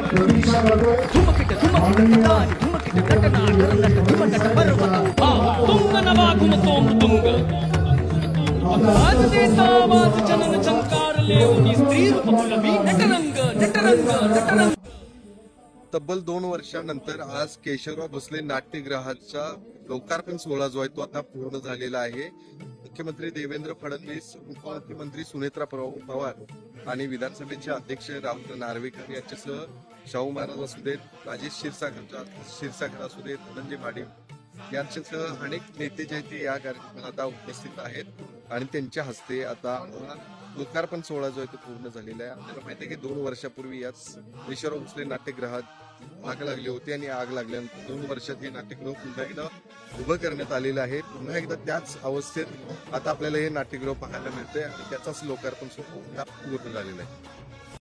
प्रतीक्षा करतो तब्बल 2 वर्षांनंतर आज केशवराव भोसले नाट्यगृहाचा लोकार्पण सोहळा जो आहे तो आता पूर्ण झालेला आहे. मुख्यमंत्री देवेंद्र फडणवीस, उपमुख्यमंत्री सुनेत्रा पवार आणि विधानसभेचे अध्यक्ष राहुल नार्वेकर यांच्यासह शाहू महाराज असू देत, राजेश क्षीरसागर असू देत, धनंजय पाटील यांच्यासह अनेक नेते जे आहेत ते या कार्यक्रमाला आता उपस्थित आहेत आणि त्यांच्या हस्ते आता लोकार्पण सोहळा जो आहे तो पूर्ण झालेला आहे. आपल्याला माहिती आहे की 2 वर्षापूर्वी याच केशवराव भोसले नाट्यगृहात आग लागली होती आणि आग लागल्यानंतर 2 वर्षात हे नाट्यगृह पुन्हा एकदा उभं करण्यात आलेलं आहे. पुन्हा एकदा त्याच अवस्थेत आता आपल्याला हे नाट्यगृह पाहायला मिळतंय आणि त्याचाच लोकार्पण सोहळा पूर्ण झालेला आहे.